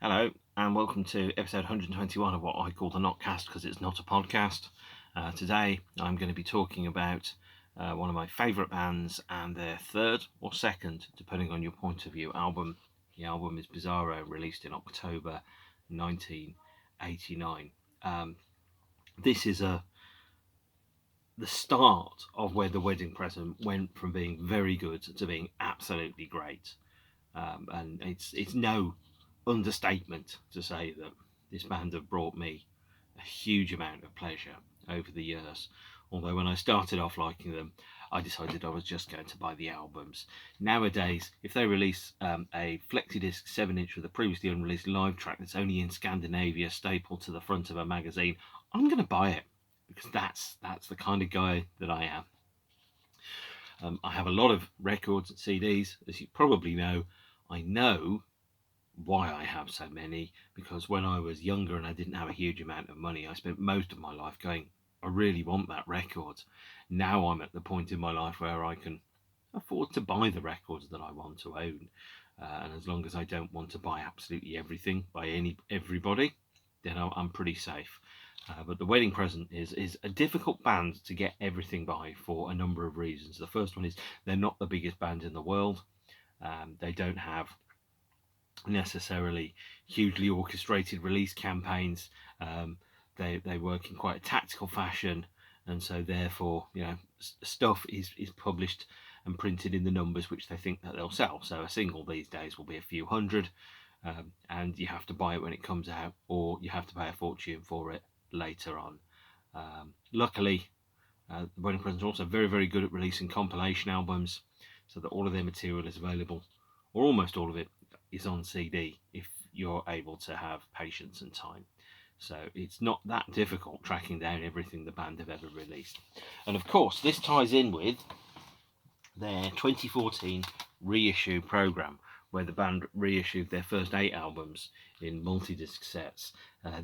Hello, and welcome to episode 121 of what I call the Notcast because it's not a podcast. Today I'm going to be talking about one of my favourite bands and their third or second, depending on your point of view, album. The album is Bizarro, released in October 1989. This is the start of where The Wedding Present went from being very good to being absolutely great. And it's no understatement to say that this band have brought me a huge amount of pleasure over the years. Although when I started off liking them, I decided I was just going to buy the albums. Nowadays, if they release a flexi-disc 7-inch with a previously unreleased live track that's only in Scandinavia stapled to the front of a magazine, I'm going to buy it because that's the kind of guy that I am. I have a lot of records and CDs, as you probably know. I know why I have so many, because when I was younger and I didn't have a huge amount of money, I spent most of my life going, I really want that record. Now I'm at the point in my life where I can afford to buy the records that I want to own, and as long as I don't want to buy absolutely everything by everybody, then I'm pretty safe. But The Wedding Present is a difficult band to get everything by for a number of reasons. The first one is they're not the biggest band in the world. They don't have necessarily hugely orchestrated release campaigns. They work in quite a tactical fashion, and so therefore, stuff is published and printed in the numbers which they think that they'll sell. So a single these days will be a few hundred, and you have to buy it when it comes out, or you have to pay a fortune for it later on. Luckily, The Wedding Present are also very, very good at releasing compilation albums, so that all of their material is available, or almost all of it is on CD if you're able to have patience and time. So it's not that difficult tracking down everything the band have ever released. And of course, this ties in with their 2014 reissue program, where the band reissued their first 8 albums in multi-disc sets.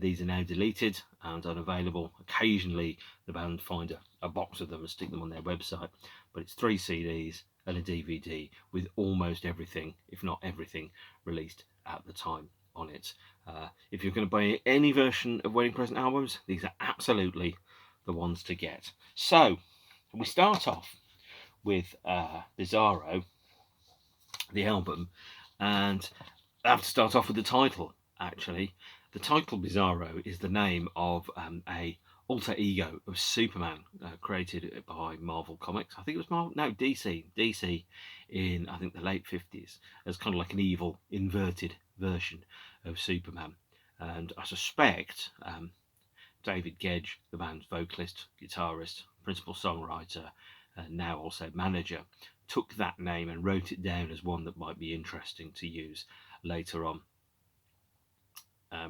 These are now deleted and unavailable. Occasionally the band find a box of them and stick them on their website, but it's 3 CDs and a DVD with almost everything, if not everything, released at the time on it. If you're going to buy any version of Wedding Present albums, these are absolutely the ones to get. So we start off with Bizarro, the album, and I have to start off with the title. Actually, the title Bizarro is the name of a alter ego of Superman, created by Marvel Comics. I think it was DC in, I think, the late 50s, as kind of like an evil inverted version of Superman. And I suspect David Gedge, the band's vocalist, guitarist, principal songwriter, now also manager, took that name and wrote it down as one that might be interesting to use later on,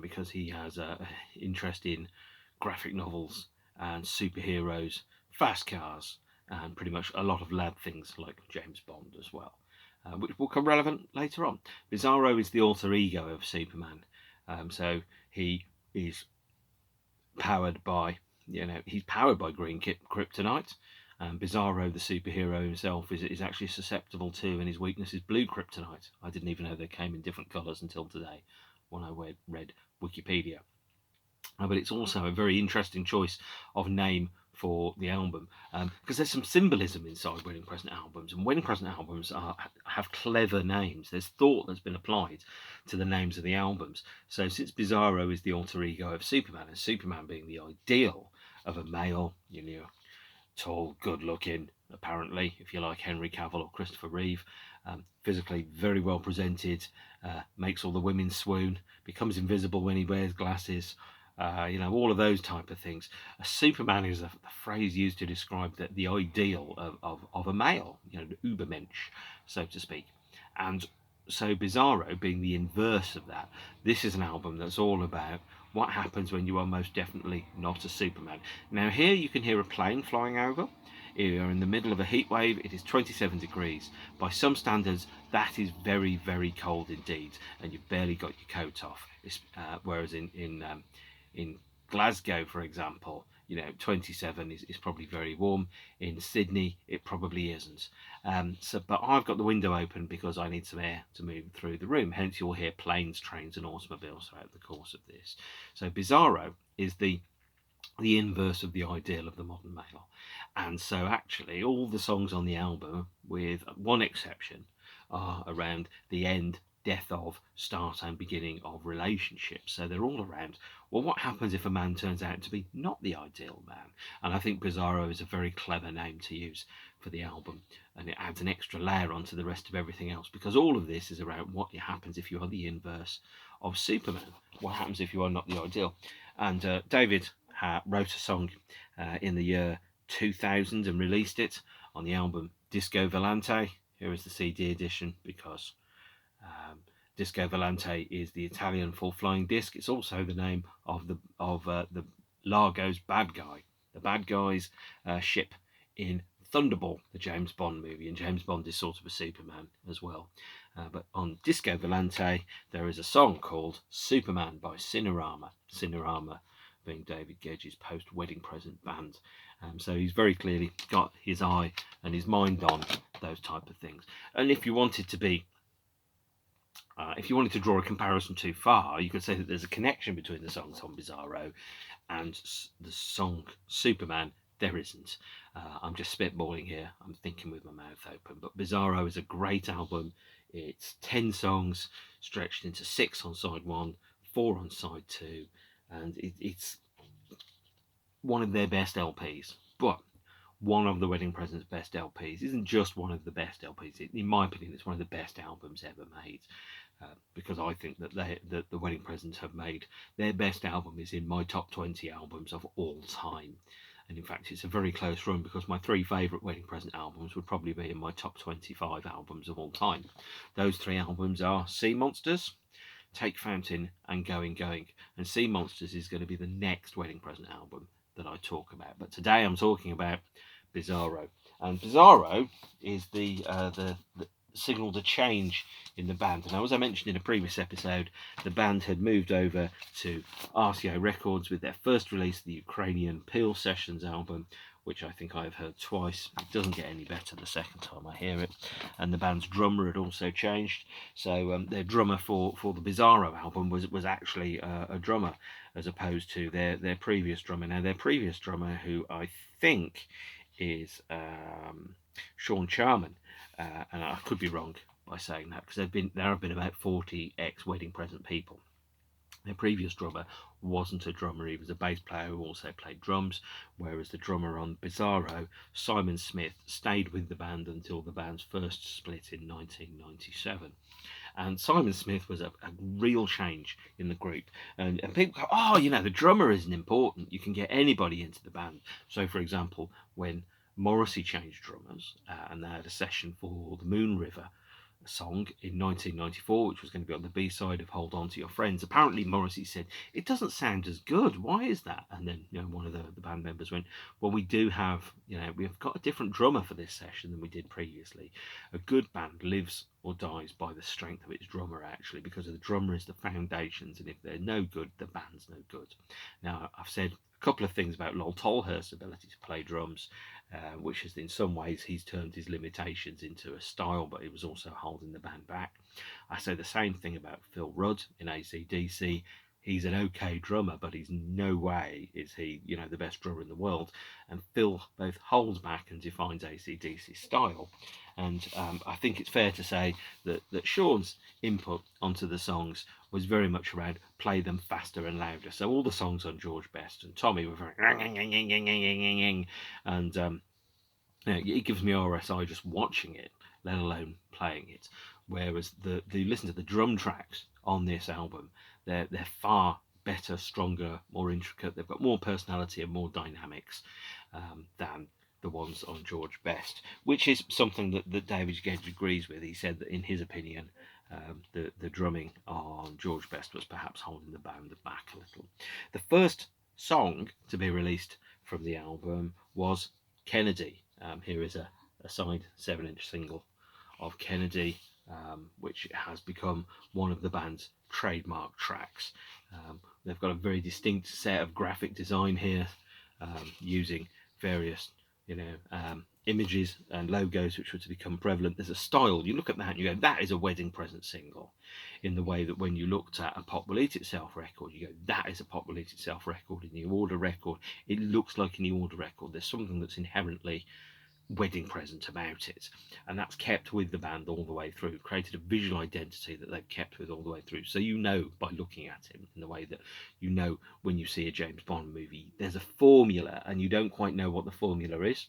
because he has an interest in graphic novels and superheroes, fast cars, and pretty much a lot of lad things like James Bond as well, which will come relevant later on. Bizarro is the alter ego of Superman, so he is powered by, he's powered by green kryptonite. Bizarro, the superhero himself, is actually susceptible to, and his weakness is blue kryptonite. I didn't even know they came in different colours until today when I read Wikipedia. But it's also a very interesting choice of name for the album, because there's some symbolism inside Wedding Present albums, and Wedding Present albums have clever names. There's thought that's been applied to the names of the albums. So since Bizarro is the alter ego of Superman, and Superman being the ideal of a male, tall, good-looking, apparently, if you like Henry Cavill or Christopher Reeve, physically very well presented, makes all the women swoon, becomes invisible when he wears glasses, all of those type of things. A Superman is a phrase used to describe the ideal of a male, the Ubermensch, so to speak. And so Bizarro being the inverse of that, this is an album that's all about what happens when you are most definitely not a Superman. Now here you can hear a plane flying over. You're in the middle of a heat wave. It is 27 degrees. By some standards, that is very, very cold indeed, and you've barely got your coat off. Whereas in Glasgow, for example, 27 is probably very warm. In Sydney, it probably isn't. But I've got the window open because I need some air to move through the room. Hence, you'll hear planes, trains, and automobiles throughout the course of this. So Bizarro is the inverse of the ideal of the modern male. And so actually all the songs on the album, with one exception, are around the end, death of, start and beginning of relationships. So they're all around, well, what happens if a man turns out to be not the ideal man? And I think Bizarro is a very clever name to use for the album, and it adds an extra layer onto the rest of everything else, because all of this is around what happens if you are the inverse of Superman. What happens if you are not the ideal? And David wrote a song in the year 2000 and released it on the album Disco Volante. Here is the CD edition, because Disco Volante is the Italian for flying disc. It's also the name of the Largo's bad guy, the bad guy's ship in Thunderball, the James Bond movie, and James Bond is sort of a Superman as well. But on Disco Volante, there is a song called Superman by Cinerama. Cinerama being David Gedge's post-wedding present band. So he's very clearly got his eye and his mind on those type of things. And if you wanted to draw a comparison too far, you could say that there's a connection between the songs on Bizarro and the song Superman. There isn't. I'm just spitballing here. I'm thinking with my mouth open. But Bizarro is a great album. It's 10 songs stretched into 6 on side 1, 4 on side 2. And it's one of their best LPs. But one of the Wedding Present's best LPs isn't just one of the best LPs. In my opinion, it's one of the best albums ever made. Because I think that the Wedding Presents have made their best album is in my top 20 albums of all time. And in fact, it's a very close run, because my 3 favourite Wedding Present albums would probably be in my top 25 albums of all time. Those 3 albums are Sea Monsters, Take Fountain, and Going Going. And Sea Monsters is going to be the next Wedding Present album that I talk about. But today I'm talking about Bizarro. And Bizarro is the signalled a change in the band. And as I mentioned in a previous episode, the band had moved over to RCA Records with their first release, the Ukrainian Peel Sessions album, which I think I've heard twice. It doesn't get any better the second time I hear it. And the band's drummer had also changed. So their drummer for the Bizarro album was actually a drummer, as opposed to their previous drummer. Now, their previous drummer, who I think is Sean Charman, and I could be wrong by saying that, because there have been about 40 ex-Wedding Present people. Their previous drummer wasn't a drummer, he was a bass player who also played drums, whereas the drummer on Bizarro, Simon Smith, stayed with the band until the band's first split in 1997. And Simon Smith was a real change in the group. And people go, oh, the drummer isn't important, you can get anybody into the band. So, for example, when Morrissey changed drummers, and they had a session for the Moon River song in 1994, which was going to be on the B-side of Hold On To Your Friends. Apparently Morrissey said, it doesn't sound as good, why is that? And then one of the band members went, well, we do have, we've got a different drummer for this session than we did previously. A good band lives or dies by the strength of its drummer, actually, because the drummer is the foundations, and if they're no good, the band's no good. Now, I've said a couple of things about Lol Tolhurst's ability to play drums, which is, in some ways, he's turned his limitations into a style, but he was also holding the band back. I say the same thing about Phil Rudd in AC/DC. He's an okay drummer, but he's no way is he, the best drummer in the world. And Phil both holds back and defines AC/DC style. And I think it's fair to say that Sean's input onto the songs was very much around play them faster and louder. So all the songs on George Best and Tommy were very and it gives me RSI just watching it, let alone playing it. Whereas the listen to the drum tracks on this album, they're far better, stronger, more intricate. They've got more personality and more dynamics than the ones on George Best, which is something that David Gedge agrees with. He said that in his opinion, the drumming on George Best was perhaps holding the band back a little. The first song to be released from the album was Kennedy. Here is a side 7-inch single of Kennedy, which has become one of the band's trademark tracks. They've got a very distinct set of graphic design here. using various, images and logos which were to become prevalent. There's a style. You look at that and you go, that is a wedding present single. In the way that when you looked at a Pop Will Eat Itself record, you go, that is a Pop Will Eat Itself record. A New Order record, it looks like a New Order record. There's something that's inherently wedding present about it, and that's kept with the band all the way through, created a visual identity that they've kept with all the way through. So you know by looking at him, in the way that you know when you see a James Bond movie, there's a formula and you don't quite know what the formula is.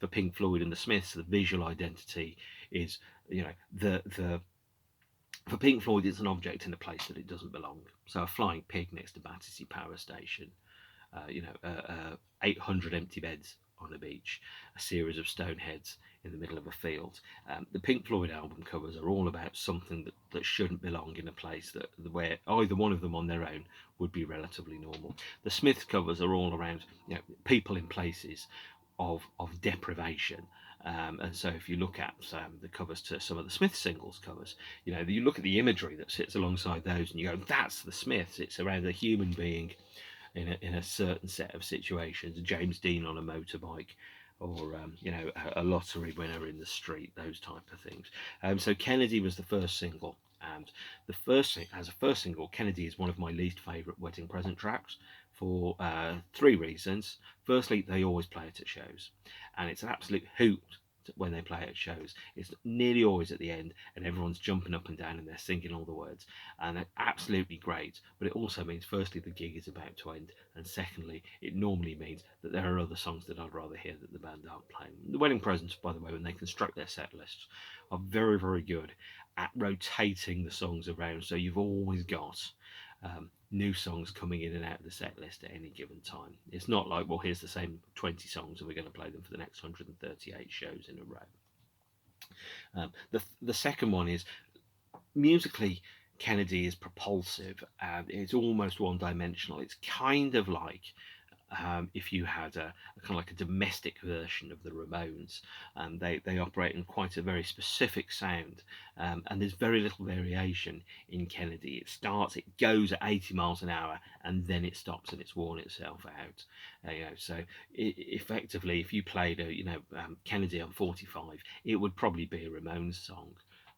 For Pink Floyd and the Smiths, the visual identity is, the for Pink Floyd, it's an object in a place that it doesn't belong. So a flying pig next to Battersea Power Station, 800 empty beds on a beach, a series of stone heads in the middle of a field. The Pink Floyd album covers are all about something that shouldn't belong in a place where either one of them on their own would be relatively normal. The Smiths covers are all around people in places of deprivation. And so if you look at the covers to some of the Smiths singles covers, you look at the imagery that sits alongside those and you go, that's the Smiths. It's around a human being in a certain set of situations, James Dean on a motorbike, or a lottery winner in the street, those type of things. So Kennedy was the first single, and as a first single, Kennedy is one of my least favourite wedding present tracks for 3 reasons. Firstly, they always play it at shows, and it's an absolute hoot when they play it at shows. It's nearly always at the end, and everyone's jumping up and down and they're singing all the words, and they're absolutely great. But it also means, firstly, the gig is about to end, and secondly, it normally means that there are other songs that I'd rather hear that the band aren't playing. The Wedding Presents, by the way, when they construct their set lists, are very, very good at rotating the songs around, so you've always got new songs coming in and out of the set list at any given time. It's not like, well, here's the same 20 songs and we're going to play them for the next 138 shows in a row. The second one is, musically, Kennedy is propulsive and it's almost one-dimensional. It's kind of like if you had a kind of like a domestic version of the Ramones, and they operate in quite a very specific sound, and there's very little variation in Kennedy. It goes at 80 miles an hour, and then it stops and it's worn itself out. So effectively, if you played Kennedy on 45, it would probably be a Ramones song,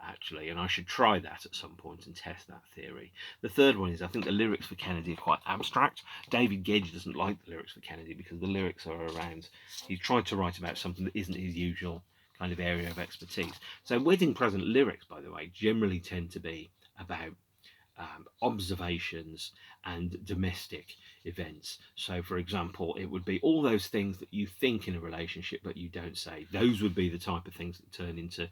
actually, and I should try that at some point and test that theory. The third one is, I think the lyrics for Kennedy are quite abstract. David Gedge doesn't like the lyrics for Kennedy because the lyrics are around, he's tried to write about something that isn't his usual kind of area of expertise. So wedding present lyrics, by the way, generally tend to be about observations and domestic events. So, for example, it would be all those things that you think in a relationship but you don't say. Those would be the type of things that turn into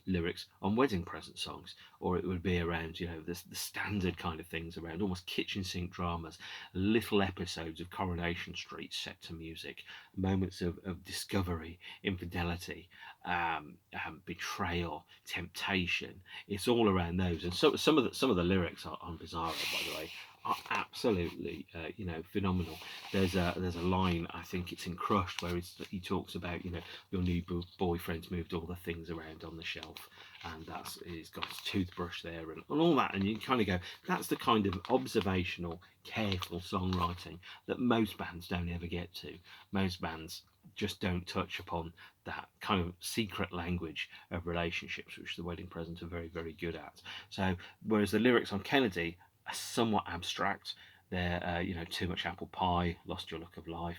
lyrics on wedding present songs. Or it would be around, the standard kind of things around almost kitchen sink dramas, little episodes of Coronation Street set to music, moments of discovery, infidelity, betrayal, temptation. It's all around those. And so some of the lyrics on Bizarro, by the way, are absolutely phenomenal. There's a line, I think it's in Crushed, where he talks about your new boyfriend's moved all the things around on the shelf, and he's got his toothbrush there and all that, and you kind of go, that's the kind of observational, careful songwriting that most bands don't ever get to. Most bands just don't touch upon that kind of secret language of relationships, which the Wedding Presents are very, very good at. So whereas the lyrics on Kennedy are somewhat abstract, they're too much apple pie, lost your look of life,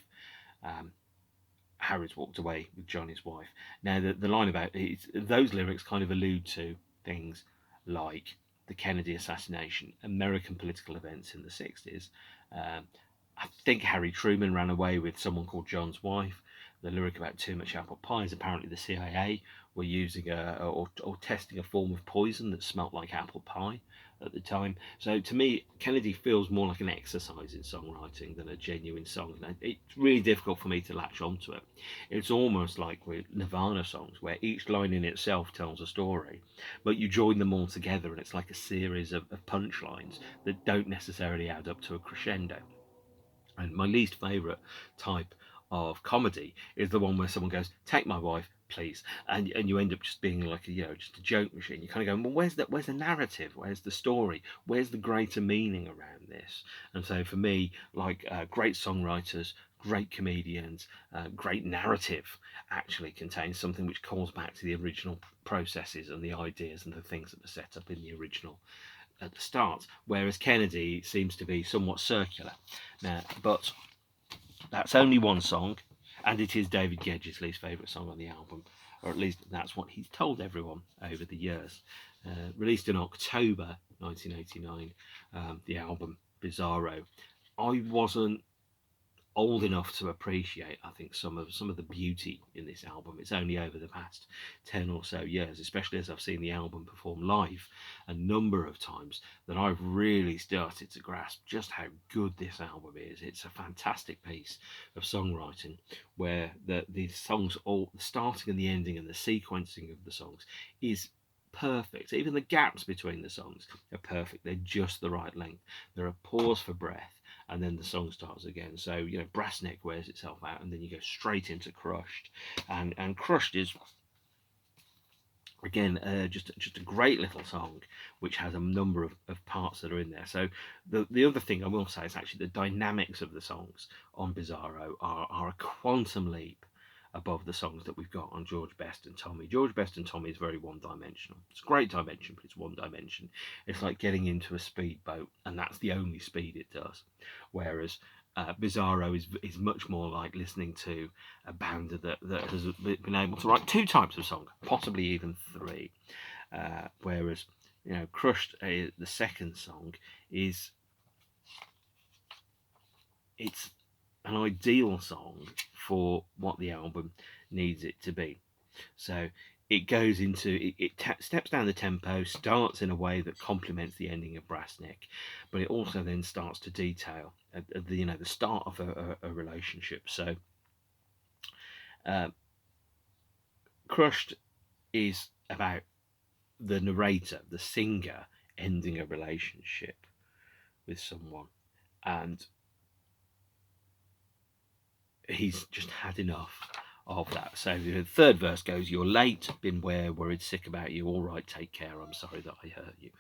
Harry's walked away with Johnny's wife. Now the line about it, those lyrics kind of allude to things like the Kennedy assassination, American political events in the 60s. I think Harry Truman ran away with someone called John's wife. The lyric about too much apple pie is apparently the CIA were using or testing a form of poison that smelt like apple pie at the time. So to me, Kennedy feels more like an exercise in songwriting than a genuine song. And it's really difficult for me to latch onto it. It's almost like with Nirvana songs, where each line in itself tells a story, but you join them all together and it's like a series of punchlines that don't necessarily add up to a crescendo. And my least favourite type of comedy is the one where someone goes, "Take my wife, please," and you end up just being like just a joke machine. You kind of go, well, where's the narrative? Where's the story? Where's the greater meaning around this? And so for me, like great songwriters great comedians, great narrative, actually contains something which calls back to the original processes and the ideas and the things that were set up in the original at the start, whereas Kennedy seems to be somewhat circular. Now, but that's only one song, and it is David Gedge's least favourite song on the album, or at least that's what he's told everyone over the years. Released in October 1989, the album Bizarro. I wasn't old enough to appreciate, I think, some of the beauty in this album. It's only over the past 10 or so years, especially as I've seen the album perform live a number of times, that I've really started to grasp just how good this album is. It's a fantastic piece of songwriting where the songs, all the starting and the ending and the sequencing of the songs is perfect. Even the gaps between the songs are perfect. They're just the right length. There are pause for breath, and then the song starts again. So, you know, Brassneck wears itself out, and then you go straight into Crushed, and Crushed is, again, just a great little song which has a number of parts that are in there. So the other thing I will say is actually the dynamics of the songs on Bizarro are a quantum leap above the songs that we've got on George Best and Tommy. George Best and Tommy is very one-dimensional. It's a great dimension, but it's one dimension. It's like getting into a speedboat, and that's the only speed it does. Whereas Bizarro is much more like listening to a band that has been able to write two types of song, possibly even three. Whereas, you know, Crushed, the second song, it's an ideal song for what the album needs it to be. So it goes into steps down the tempo, starts in a way that complements the ending of Brassneck, but it also then starts to detail the start of a relationship. So Crushed is about the narrator, the singer, ending a relationship with someone, and he's just had enough of that. So the third verse goes, "You're late, been where, worried sick about you, all right, take care, I'm sorry that I hurt you."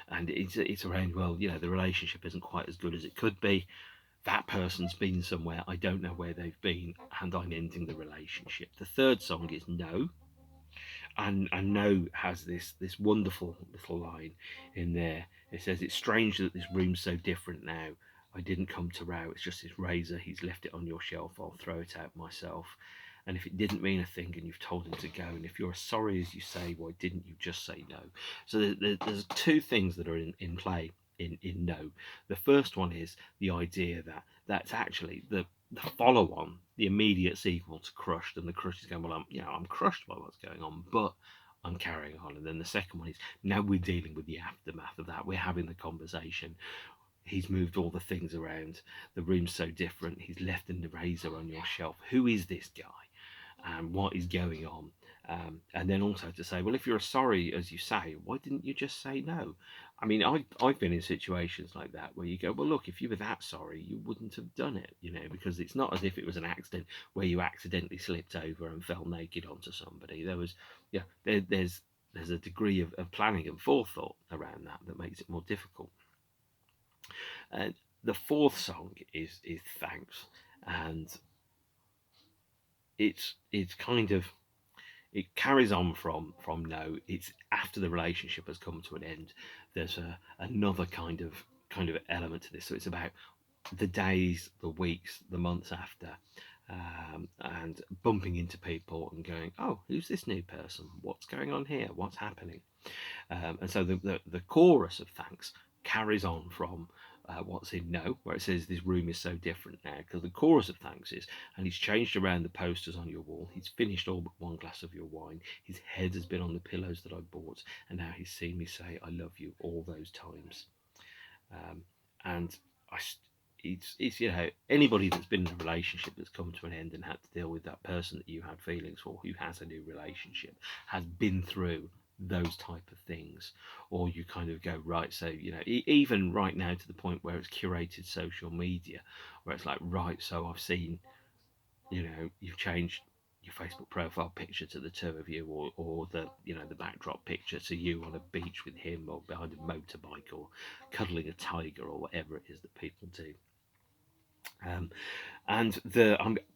And it's around, well, you know, the relationship isn't quite as good as it could be. That person's been somewhere, I don't know where they've been, and I'm ending the relationship. The third song is No, and No has this wonderful little line in there. It says, "It's strange that this room's so different now. I didn't come to row, it's just his razor, he's left it on your shelf, I'll throw it out myself. And if it didn't mean a thing and you've told him to go, and if you're as sorry as you say, why didn't you just say no?" So there's two things that are in play in No. The first one is the idea that that's actually the follow-on, the immediate sequel to Crushed, and the Crushed is going, well, I'm crushed by what's going on, but I'm carrying on. And then the second one is, now we're dealing with the aftermath of that. We're having the conversation. He's moved all the things around. The room's so different. He's left the razor on your shelf. Who is this guy? And what is going on? And then also to say, well, if you're sorry, as you say, why didn't you just say no? I mean, I've been in situations like that where you go, well, look, if you were that sorry, you wouldn't have done it, you know, because it's not as if it was an accident where you accidentally slipped over and fell naked onto somebody. There was, yeah, there's a degree of planning and forethought around that makes it more difficult. And the fourth song is Thanks, and it's kind of, it carries on from No. It's after the relationship has come to an end. There's another kind of element to this. So it's about the days, the weeks, the months after, and bumping into people and going, oh, who's this new person? What's going on here? What's happening? And so the chorus of Thanks carries on from what's in No, where it says this room is so different now, because the chorus of Thanks is, and he's changed around the posters on your wall, he's finished all but one glass of your wine, his head has been on the pillows that I bought, and now he's seen me say I love you all those times. And it's you know, anybody that's been in a relationship that's come to an end and had to deal with that person that you had feelings for, who has a new relationship, has been through those type of things. Or you kind of go, right, so, you know, even right now to the point where it's curated social media, where it's like, right, so I've seen, you know, you've changed your Facebook profile picture to the two of you, or the, you know, the backdrop picture to you on a beach with him, or behind a motorbike, or cuddling a tiger, or whatever it is that people do. Um, and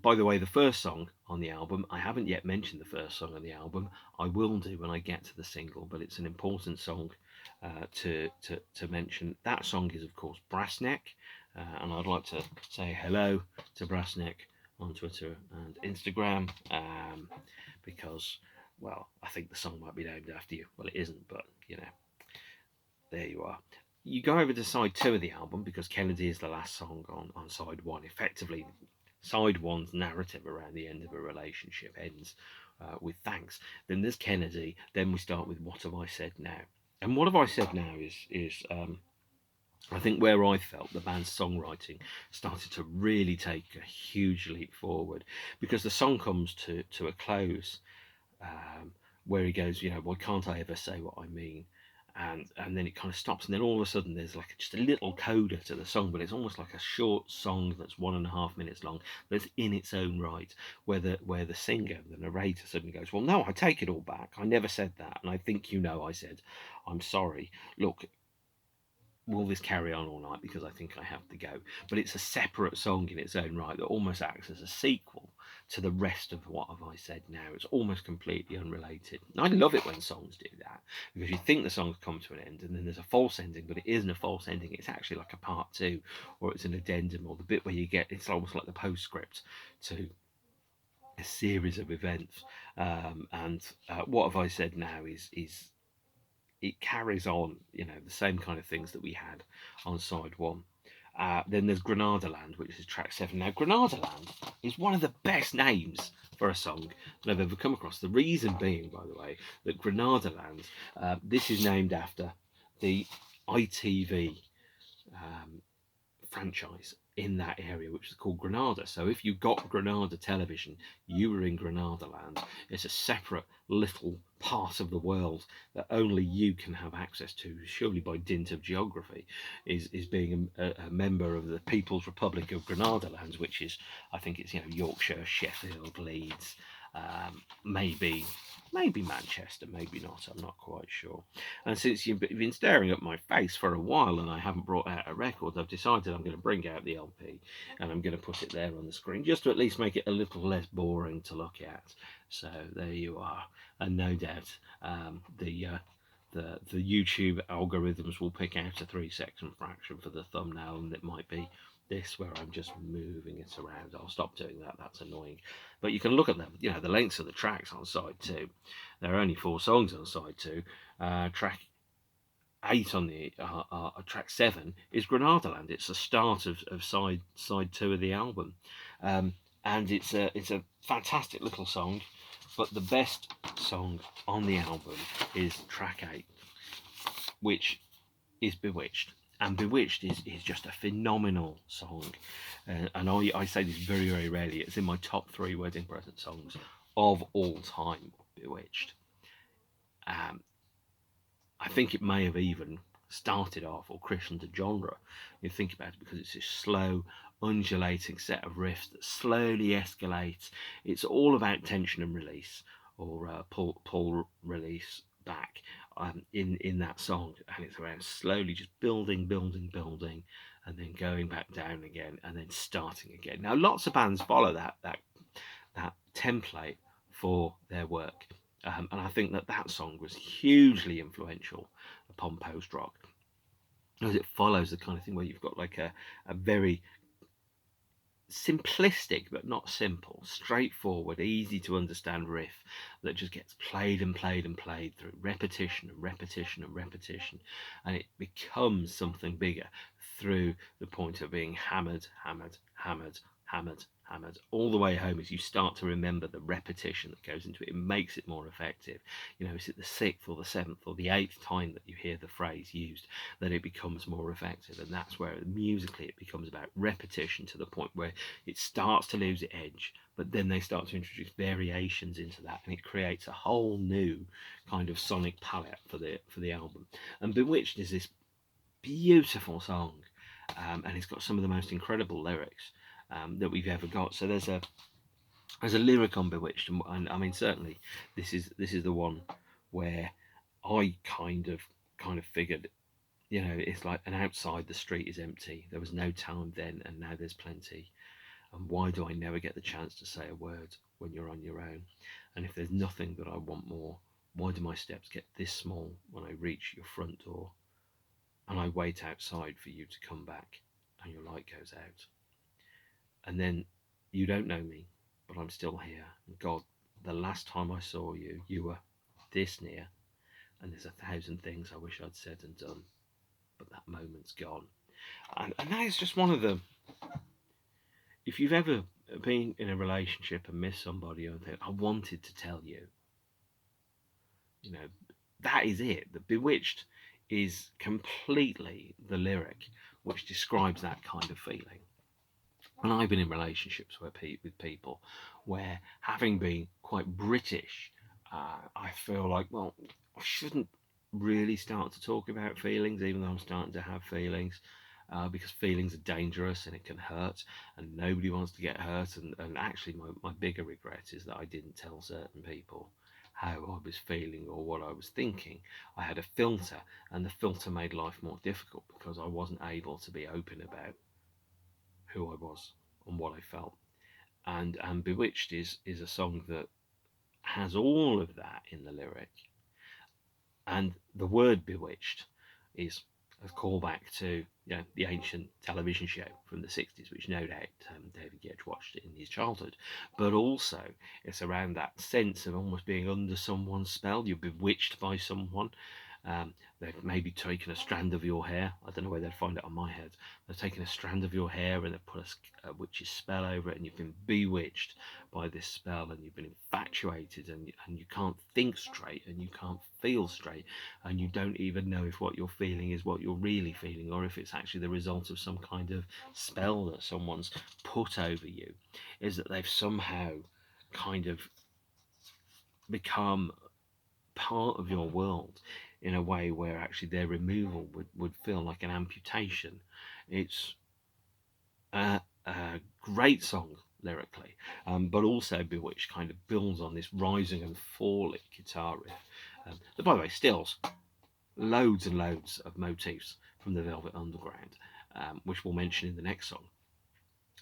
by the way, the first song on the album, I haven't yet mentioned the first song on the album. I will do when I get to the single, but it's an important song to mention. That song is, of course, Brassneck, and I'd like to say hello to Brassneck on Twitter and Instagram, because, well, I think the song might be named after you. Well, it isn't, but there you are. You go over to side two of the album because Kennedy is the last song on side one. Effectively, side one's narrative around the end of a relationship ends with thanks. Then there's Kennedy. Then we start with What Have I Said Now? And What Have I Said Now is I think where I felt the band's songwriting started to really take a huge leap forward, because the song comes to a close, where he goes, why can't I ever say what I mean? And then it kind of stops, and then all of a sudden there's like just a little coda to the song, but it's almost like a short song that's 1.5 minutes long, that's in its own right, where the singer, the narrator, suddenly goes, well, no, I take it all back, I never said that, and I think I said, I'm sorry, look, will this carry on all night because I think I have to go? But it's a separate song in its own right that almost acts as a sequel to the rest of What Have I Said Now. It's almost completely unrelated. And I love it when songs do that, because you think the song's come to an end and then there's a false ending, but it isn't a false ending. It's actually like a part two, or it's an addendum, or the bit where you get, it's almost like the postscript to a series of events. And What Have I Said Now is it carries on, the same kind of things that we had on side one. Then there's Granada Land, which is track 7. Now, Granada Land is one of the best names for a song that I've ever come across. The reason being, by the way, that Granada Land, this is named after the ITV franchise in that area, which is called Granada. So if you got Granada television, you were in Granada Land. It's a separate little part of the world that only you can have access to, surely by dint of geography, is being a member of the People's Republic of Granada Lands, which is, I think it's, Yorkshire, Sheffield, Leeds, maybe Manchester, maybe not, I'm not quite sure. And since you've been staring at my face for a while and I haven't brought out a record, I've decided I'm going to bring out the LP and I'm going to put it there on the screen, just to at least make it a little less boring to look at. So there you are. And no doubt the YouTube algorithms will pick out a 3-second fraction for the thumbnail, and it might be this where I'm just moving it around. I'll stop doing that, that's annoying. But you can look at them, the lengths of the tracks on side 2. There are only 4 songs on side 2. Track 8 on the track 7 is Granada Land. It's the start of side 2 of the album, and it's a fantastic little song. But the best song on the album is track 8, which is Bewitched. And Bewitched is just a phenomenal song. And I say this very, very rarely. It's in my top 3 wedding present songs of all time, Bewitched. I think it may have even started off or christened a genre. You think about it, because it's this slow, undulating set of riffs that slowly escalates. It's all about tension and release, or pull, release, back, in that song, and it's around slowly just building, and then going back down again, and then starting again. Now, lots of bands follow that template for their work. And I think that song was hugely influential upon post rock, because it follows the kind of thing where you've got like a very simplistic but not simple, straightforward, easy to understand riff that just gets played and played and played through repetition and repetition and repetition, and it becomes something bigger through the point of being hammered all the way home. As you start to remember the repetition that goes into it, it makes it more effective. Is it the 6th or the 7th or the 8th time that you hear the phrase used that it becomes more effective? And that's where musically it becomes about repetition, to the point where it starts to lose its edge, but then they start to introduce variations into that, and it creates a whole new kind of sonic palette for the album. And Bewitched is this beautiful song, and it's got some of the most incredible lyrics that we've ever got. So there's a lyric on Bewitched, and I mean, certainly this is the one where I kind of figured You know, it's like, and outside the street is empty. There was no time then, and now there's plenty. And why do I never get the chance to say a word when you're on your own? And if there's nothing that I want more, why do my steps get this small when I reach your front door? And I wait outside for you to come back, and your light goes out. And then you don't know me, but I'm still here. And God, the last time I saw you, you were this near, and there's 1,000 things I wish I'd said and done, but that moment's gone. And that is just one of them. If you've ever been in a relationship and missed somebody and think, I wanted to tell you, you know, that is it. The Bewitched is completely the lyric which describes that kind of feeling. And I've been in relationships with people where, having been quite British, I feel like, well, I shouldn't really start to talk about feelings, even though I'm starting to have feelings, because feelings are dangerous and it can hurt, and nobody wants to get hurt. And actually, my bigger regret is that I didn't tell certain people how I was feeling or what I was thinking. I had a filter, and the filter made life more difficult because I wasn't able to be open about who I was and what I felt. And Bewitched is a song that has all of that in the lyric. And the word bewitched is a callback to, you know, the ancient television show from the 60s, which no doubt David Gedge watched in his childhood. But also, it's around that sense of almost being under someone's spell. You're bewitched by someone. They've maybe taken a strand of your hair. I don't know where they'd find it on my head. They've taken a strand of your hair and they've put a witch's spell over it, and you've been bewitched by this spell, and you've been infatuated, and you can't think straight, and you can't feel straight, and you don't even know if what you're feeling is what you're really feeling, or if it's actually the result of some kind of spell that someone's put over you. Is that they've somehow kind of become part of your world in a way where actually their removal would feel like an amputation. It's a great song lyrically, but also Bewitched kind of builds on this rising and falling guitar riff. By the way, stills loads and loads of motifs from the Velvet Underground, which we'll mention in the next song.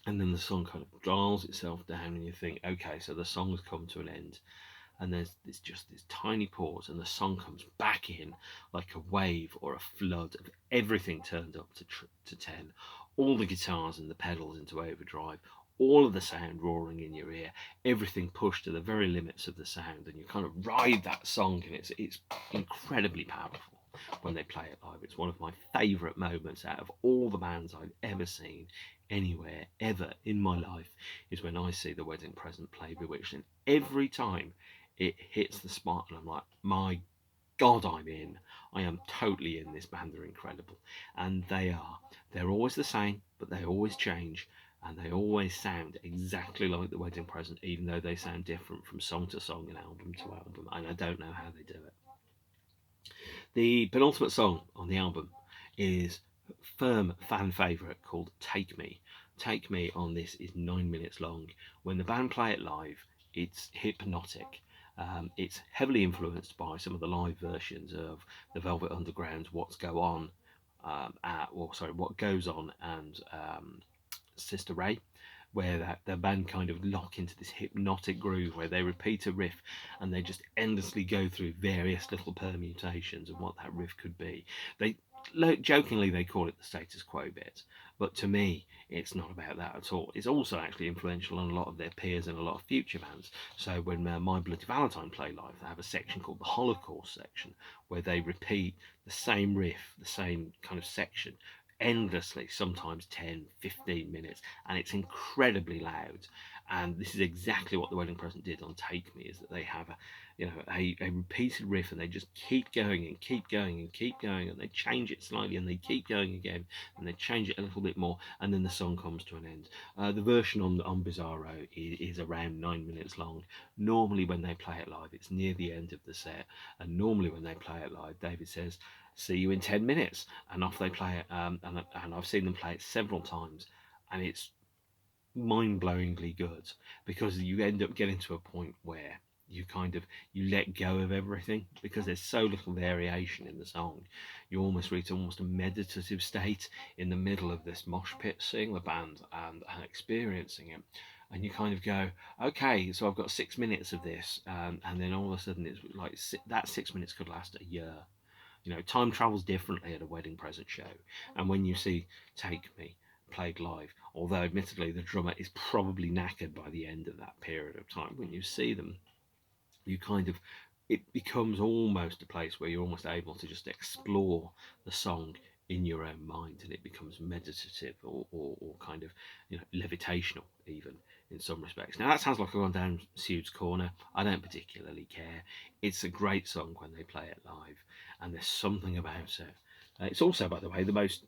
And then the song kind of dials itself down, and you think, okay, so the song's come to an end, and there's just this tiny pause, and the song comes back in like a wave or a flood of everything turned up to 10, all the guitars and the pedals into overdrive, all of the sound roaring in your ear, everything pushed to the very limits of the sound, and you kind of ride that song, and it's incredibly powerful when they play it live. It's one of my favourite moments out of all the bands I've ever seen anywhere ever in my life, is when I see the Wedding Present play Bewitched, and every time it hits the spot and I'm like, my God, I'm in. I am totally in. This band. They're incredible. And they're always the same, but they always change, and they always sound exactly like the Wedding Present, even though they sound different from song to song and album to album, and I don't know how they do it. The penultimate song on the album is a firm fan favourite called Take Me. Take Me on this is 9 minutes long. When the band play it live, it's hypnotic. It's heavily influenced by some of the live versions of the Velvet Underground's What Goes On and Sister Ray, where the band kind of lock into this hypnotic groove where they repeat a riff and they just endlessly go through various little permutations of what that riff could be. They jokingly they call it the status quo bit, but to me it's not about that at all. It's also actually influential on a lot of their peers and a lot of future bands. So when My Bloody Valentine play live, they have a section called the Holocaust section, where they repeat the same riff, the same kind of section endlessly, sometimes 10, 15 minutes, and it's incredibly loud. And this is exactly what the Wedding Present did on Take Me, is that they have a repeated riff, and they just keep going and keep going and keep going, and they change it slightly and they keep going again and they change it a little bit more, and then the song comes to an end. The version on Bizarro is around 9 minutes long. Normally when they play it live, it's near the end of the set, and normally when they play it live, David says, see you in 10 minutes, and off they play it. And I've seen them play it several times, and it's mind-blowingly good, because you end up getting to a point where you let go of everything because there's so little variation in the song. You almost reach almost a meditative state in the middle of this mosh pit, seeing the band and experiencing it. And you kind of go, okay, so I've got 6 minutes of this, and then all of a sudden it's like that 6 minutes could last a year. Time travels differently at a wedding present show, and when you see Take Me played live, although admittedly the drummer is probably knackered by the end of that period of time, when you see them, it becomes almost a place where you're almost able to just explore the song in your own mind, and it becomes meditative or kind of levitational even in some respects. Now that sounds like I've gone down Sude's corner. I don't particularly care. It's a great song when they play it live, and there's something about it. It's also, by the way, the most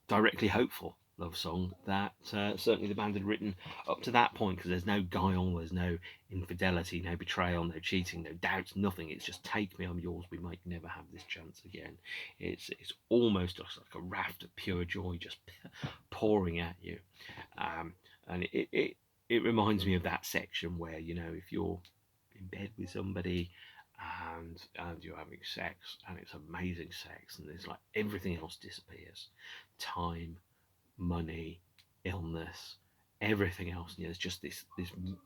directly hopeful love song that certainly the band had written up to that point, because there's no guile, there's no infidelity, no betrayal, no cheating, no doubts, nothing. It's just take me, I'm yours, we might never have this chance again. It's almost just like a raft of pure joy just pouring at you, and it reminds me of that section where if you're in bed with somebody and you're having sex and it's amazing sex and there's like everything else disappears, time, money, illness, everything else. There's just this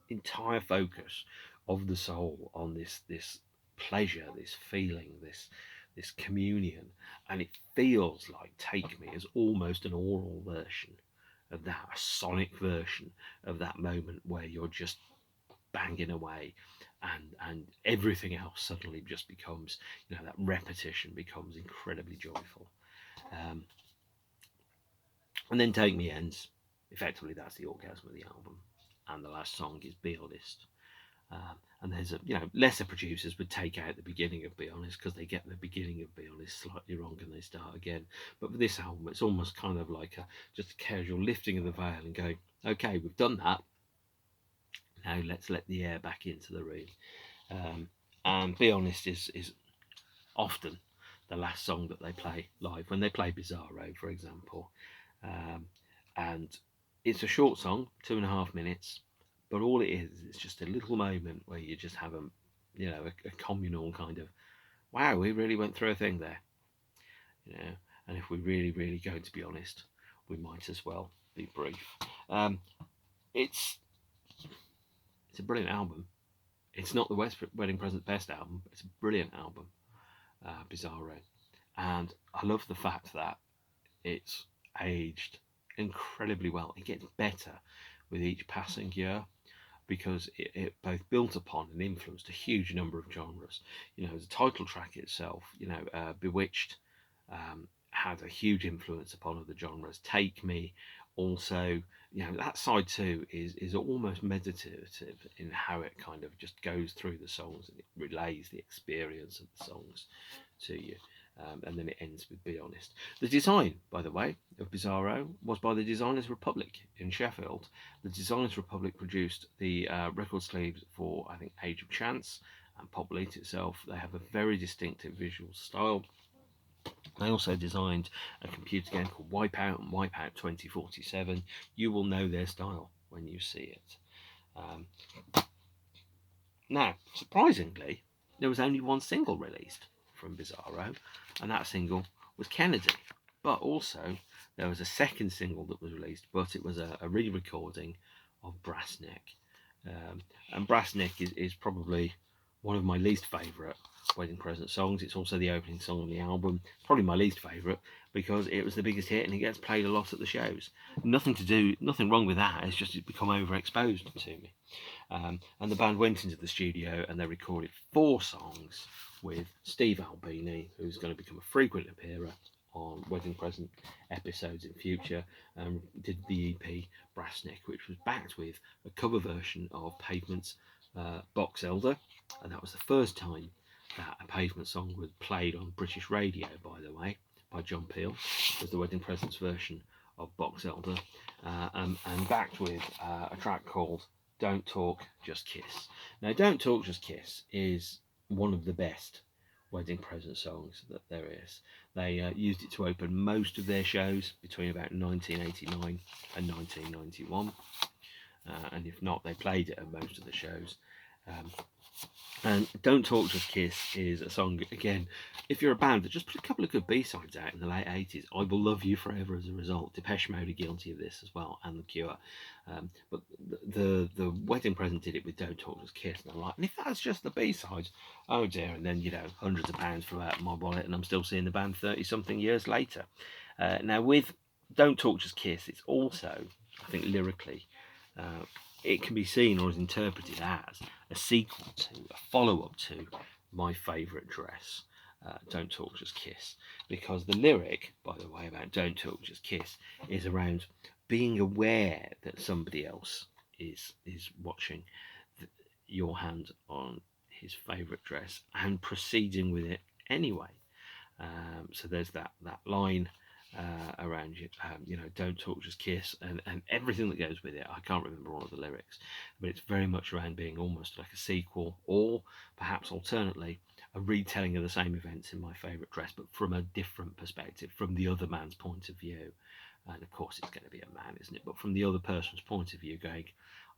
entire focus of the soul on this pleasure, this feeling, this communion, and it feels like Take Me is almost an oral version of that, a sonic version of that moment where you're just banging away, and everything else suddenly just becomes, that repetition becomes incredibly joyful. And then Take Me ends. Effectively, that's the orgasm of the album. And the last song is Be Honest. And there's lesser producers would take out the beginning of Be Honest because they get the beginning of Be Honest slightly wrong and they start again. But for this album, it's almost kind of like just a casual lifting of the veil and going, okay, we've done that. Now let's let the air back into the room. And Be Honest is often the last song that they play live when they play Bizarro, for example. And it's a short song, 2.5 minutes, but all it is just a little moment where you just have a communal kind of, wow, we really went through a thing there, and if we're really, really going to be honest, we might as well be brief. It's a brilliant album. It's not the Wedding Present best album, but it's a brilliant album, Bizarro, and I love the fact that it's aged incredibly well. It gets better with each passing year because it both built upon and influenced a huge number of genres. The title track itself, Bewitched, had a huge influence upon other genres. Take Me also, that side too is almost meditative in how it kind of just goes through the songs and it relays the experience of the songs to you. And then it ends with Be Honest. The design, by the way, of Bizarro was by the Designers Republic in Sheffield. The Designers Republic produced the record sleeves for, I think, Age of Chance and Pop Beat itself. They have a very distinctive visual style. They also designed a computer game called Wipeout and Wipeout 2047. You will know their style when you see it. Now, surprisingly, there was only one single released from Bizarro, and that single was Kennedy. But also, there was a second single that was released, but it was a re-recording of Brassneck. And Brassneck is probably one of my least favourite wedding present songs. It's also the opening song on the album. Probably my least favourite because it was the biggest hit and it gets played a lot at the shows. Nothing wrong with that. It's just it's become overexposed to me. And the band went into the studio and they recorded 4 songs with Steve Albini, who's going to become a frequent appearer on Wedding Present episodes in future, did the EP Brassneck, which was backed with a cover version of Pavement's Box Elder, and that was the first time that a Pavement song was played on British radio, by the way, by John Peel. It was the Wedding Presents version of Box Elder, and backed with a track called Don't Talk, Just Kiss. Now, Don't Talk, Just Kiss is one of the best wedding present songs that there is. They used it to open most of their shows between about 1989 and 1991. And if not, they played it at most of the shows. And Don't Talk Just Kiss is a song, again, if you're a band that just put a couple of good B-sides out in the late 80s, I Will Love You Forever as a result. Depeche Mode are guilty of this as well, and The Cure. But the Wedding Present did it with Don't Talk Just Kiss, and I'm like, and if that's just the B-sides, oh dear, and then, hundreds of pounds flew out of my wallet, and I'm still seeing the band 30-something years later. Now, with Don't Talk Just Kiss, it's also, I think, lyrically, it can be seen or is interpreted as a sequel to, a follow-up to My Favourite Dress, Don't Talk Just Kiss, because the lyric, by the way, about Don't Talk Just Kiss is around being aware that somebody else is watching your hand on his favourite dress and proceeding with it anyway. So there's that line around don't talk, just kiss, and everything that goes with it. I can't remember all of the lyrics, but it's very much around being almost like a sequel, or perhaps alternately a retelling of the same events in My Favourite Dress, but from a different perspective, from the other man's point of view. And of course it's going to be a man, isn't it? But from the other person's point of view, going,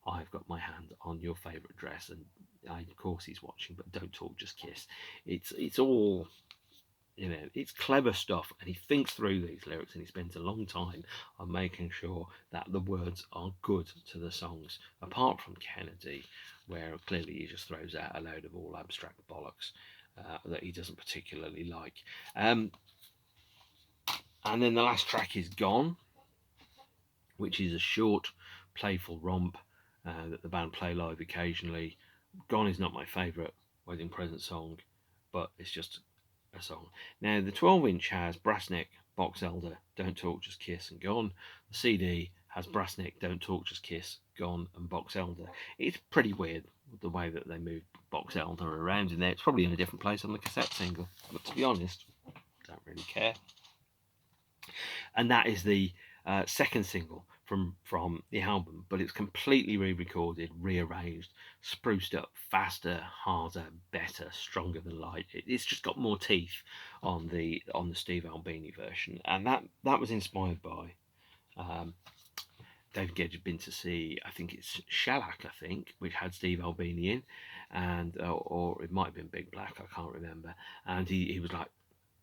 I've got my hand on your favourite dress, and of course he's watching, but don't talk, just kiss. It's all, it's clever stuff, and he thinks through these lyrics, and he spends a long time on making sure that the words are good to the songs, apart from Kennedy, where clearly he just throws out a load of all abstract bollocks that he doesn't particularly like. And then the last track is Gone, which is a short, playful romp that the band play live occasionally. Gone is not my favourite Wedding Present song, but it's just a song. Now, the 12-inch has Brassneck, Box Elder, Don't Talk, Just Kiss, and Gone. The CD has Brassneck, Don't Talk, Just Kiss, Gone, and Box Elder. It's pretty weird the way that they move Box Elder around in there. It's probably in a different place on the cassette single, but to be honest, don't really care. And that is the second single from the album, but it's completely re-recorded, rearranged, spruced up, faster, harder, better, stronger than light. It's just got more teeth on the Steve Albini version, and that was inspired by David Gedge had been to see, I think it's Shellac, which had Steve Albini in, and or it might have been Big Black, I can't remember, and he was like,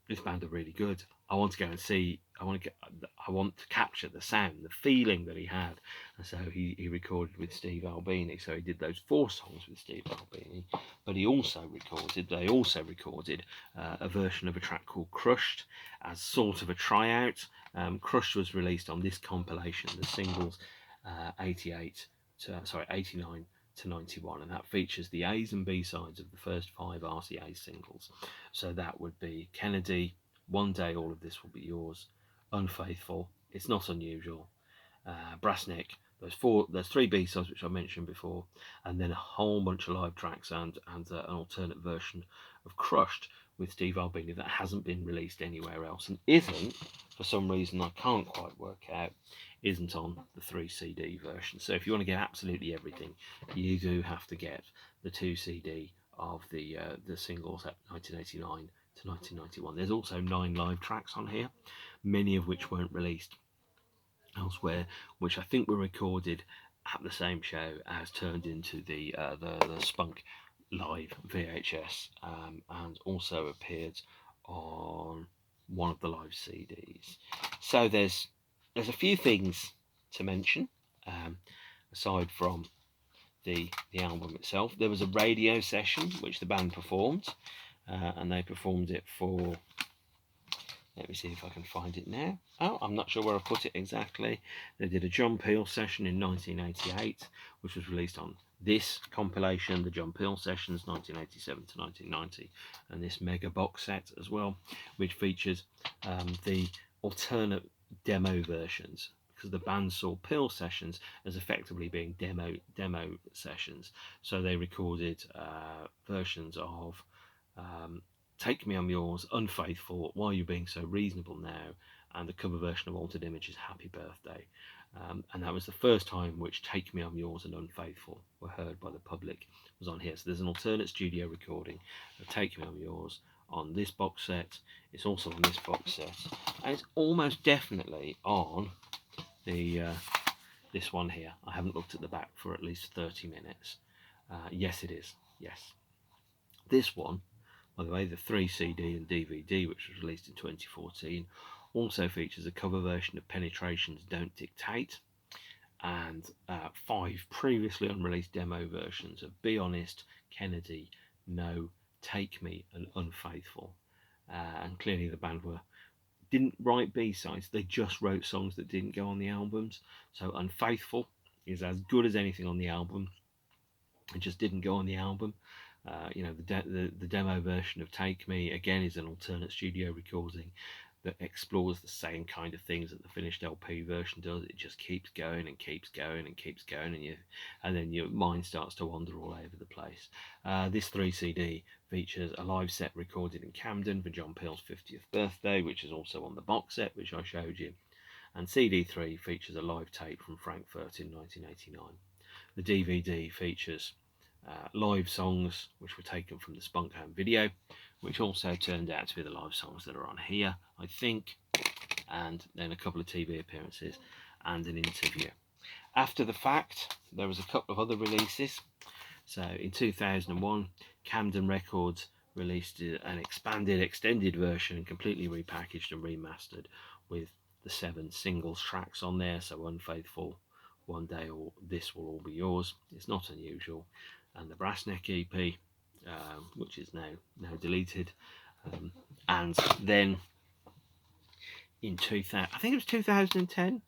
this band are really good. I want to go and see. I want to capture the sound, the feeling that he had. And so he recorded with Steve Albini. So he did those 4 songs with Steve Albini. But they also recorded a version of a track called Crushed as sort of a tryout. Crushed was released on this compilation, the singles 89 to 91, and that features the A's and B sides of the first 5 RCA singles. So that would be Kennedy, One Day All of This Will Be Yours, Unfaithful, It's Not Unusual, Brassneck, there's 3 B sides which I mentioned before, and then a whole bunch of live tracks and an alternate version of Crushed with Steve Albini that hasn't been released anywhere else, and isn't, for some reason I can't quite work out, isn't on the 3 CD version. So if you want to get absolutely everything, you do have to get the 2 CD of the singles at 1989 to 1991. There's also 9 live tracks on here, many of which weren't released elsewhere, which I think were recorded at the same show as turned into the Spunk Live VHS, and also appeared on one of the live CDs. So there's a few things to mention, aside from the album itself. There was a radio session which the band performed, and they performed it for, let me see if I can find it now. Oh, I'm not sure where I put it exactly. They did a John Peel session in 1988, which was released on this compilation, the John Peel Sessions 1987 to 1990, and this mega box set as well, which features the alternate demo versions, because the band saw Peel sessions as effectively being demo sessions. So they recorded versions of Take Me I'm Yours, Unfaithful, Why Are You Being So Reasonable Now, and the cover version of Altered Images, Happy Birthday. And that was the first time which Take Me I'm Yours and Unfaithful were heard by the public, was on here. So there's an alternate studio recording of Take Me I'm Yours on this box set. It's also on this box set, and it's almost definitely on the this one here. I haven't looked at the back for at least 30 minutes. Yes, it is. Yes. This one, by the way, the 3 CD and DVD, which was released in 2014, also features a cover version of Penetration's Don't Dictate and 5 previously unreleased demo versions of Be Honest, Kennedy, No, Take Me, and Unfaithful. And clearly the band didn't write B-sides, they just wrote songs that didn't go on the albums. So Unfaithful is as good as anything on the album. It just didn't go on the album. The demo version of Take Me, again, is an alternate studio recording that explores the same kind of things that the finished LP version does. It just keeps going and keeps going and keeps going, and then your mind starts to wander all over the place. This 3 CD features a live set recorded in Camden for John Peel's 50th birthday, which is also on the box set, which I showed you. And CD3 features a live tape from Frankfurt in 1989. The DVD features live songs which were taken from the Spunk Home video, which also turned out to be the live songs that are on here, I think, and then a couple of TV appearances and an interview. After the fact, there was a couple of other releases. So in 2001, Camden Records released an expanded, extended version, completely repackaged and remastered, with the 7 singles tracks on there. So Unfaithful, One Day, or This Will All Be Yours. It's not unusual. And the Brassneck EP, which is now deleted. And then in 2000, I think it was 2010,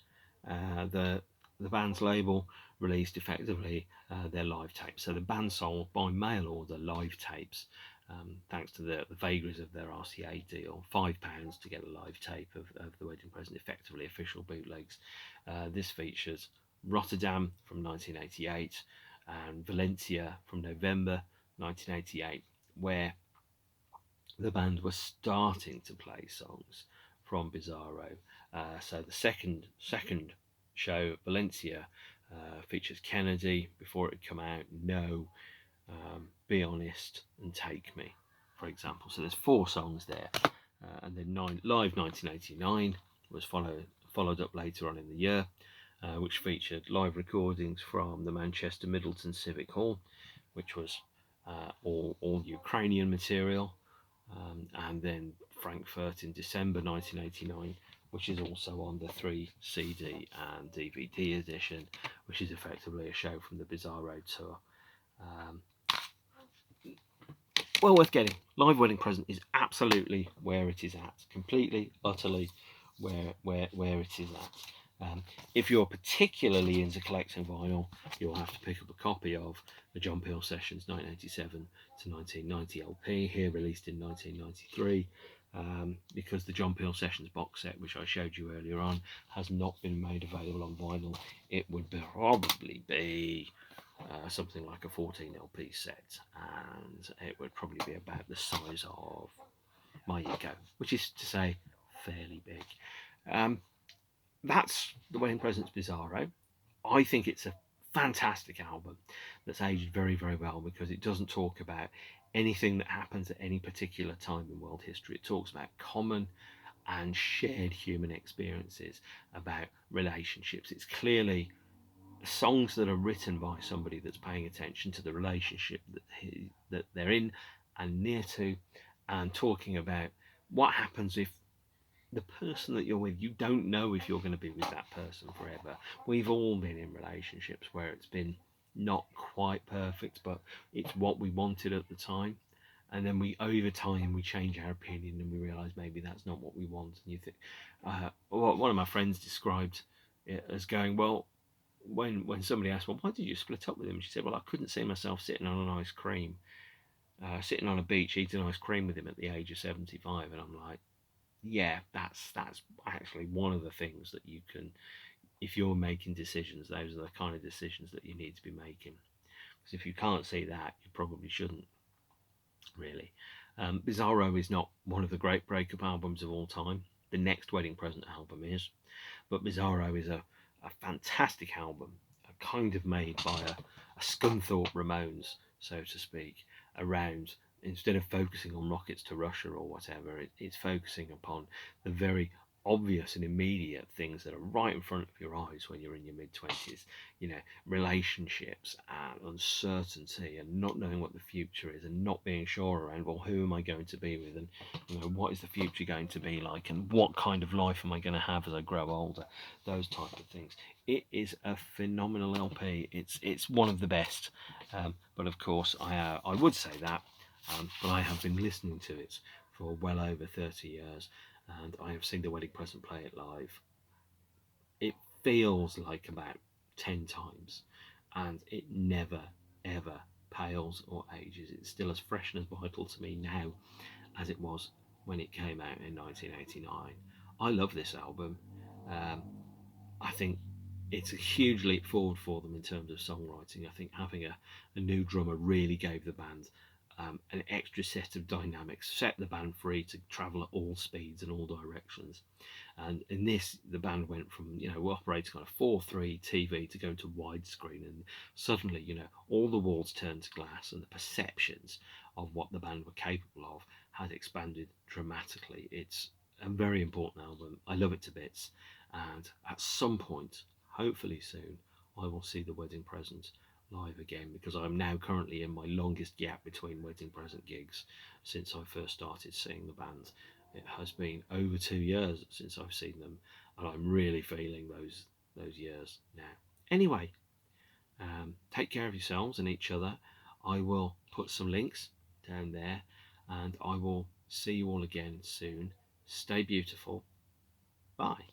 the band's label released effectively their live tapes. So the band sold by mail order live tapes, thanks to the vagaries of their RCA deal, £5 to get a live tape of The Wedding Present, effectively official bootlegs. This features Rotterdam from 1988 and Valencia from November 1988, where the band was starting to play songs from Bizarro. So the second show, Valencia, features Kennedy, Before It Had Come Out, No, Be Honest, and Take Me, for example. So there's 4 songs there. And then Live 1989 was followed up later on in the year, which featured live recordings from the Manchester Middleton Civic Hall, which was all Ukrainian material, and then Frankfurt in December 1989, which is also on the 3 CD and DVD edition, which is effectively a show from the Bizarro tour. Well worth getting. Live Wedding Present is absolutely where it is at, completely, utterly where it is at. If you're particularly into collecting vinyl, you'll have to pick up a copy of the John Peel Sessions 1987 to 1990 LP, here released in 1993, because the John Peel Sessions box set, which I showed you earlier on, has not been made available on vinyl. It would probably be something like a 14 LP set, and it would probably be about the size of my Ego, which is to say fairly big. That's The Wedding Present's Bizarro. I think it's a fantastic album that's aged very, very well, because it doesn't talk about anything that happens at any particular time in world history. It talks about common and shared human experiences, about relationships. It's clearly songs that are written by somebody that's paying attention to the relationship that they're in and near to, and talking about what happens if the person that you're with, you don't know if you're going to be with that person forever. We've all been in relationships where it's been not quite perfect, but it's what we wanted at the time, and then over time we change our opinion and we realize maybe that's not what we want. And you think, one of my friends described it as going, well, when somebody asked, well, why did you split up with him? She said, well, I couldn't see myself sitting on an ice cream, sitting on a beach eating ice cream with him at the age of 75. And I'm like, yeah, that's actually one of the things that you can, if you're making decisions, those are the kind of decisions that you need to be making. Because if you can't see that, you probably shouldn't, really. Bizarro is not one of the great breakup albums of all time. The next Wedding Present album is, but Bizarro is a fantastic album, kind of made by a Scunthorpe Ramones, so to speak, around, instead of focusing on Rockets to Russia or whatever, it's focusing upon the very obvious and immediate things that are right in front of your eyes when you're in your mid-20s, relationships and uncertainty and not knowing what the future is and not being sure around, well, who am I going to be with, and what is the future going to be like, and what kind of life am I going to have as I grow older, those type of things. It is a phenomenal LP. It's one of the best, but of course I would say that, but I have been listening to it for well over 30 years, and I have seen The Wedding Present play it live. It feels like about 10 times, and it never ever pales or ages. It's still as fresh and as vital to me now as it was when it came out in 1989. I love this album. Um, I think it's a huge leap forward for them in terms of songwriting. I think having a new drummer really gave the band an extra set of dynamics, set the band free to travel at all speeds and all directions. And in this, the band went from, operating on a 4:3 TV to going to widescreen, and suddenly, all the walls turned to glass, and the perceptions of what the band were capable of had expanded dramatically. It's a very important album. I love it to bits, and at some point, hopefully soon, I will see The Wedding Present live again, because I'm now currently in my longest gap between Wedding Present gigs since I first started seeing the band. It has been over 2 years since I've seen them, and I'm really feeling those years now. Anyway, take care of yourselves and each other. I will put some links down there, and I will see you all again soon. Stay beautiful. Bye.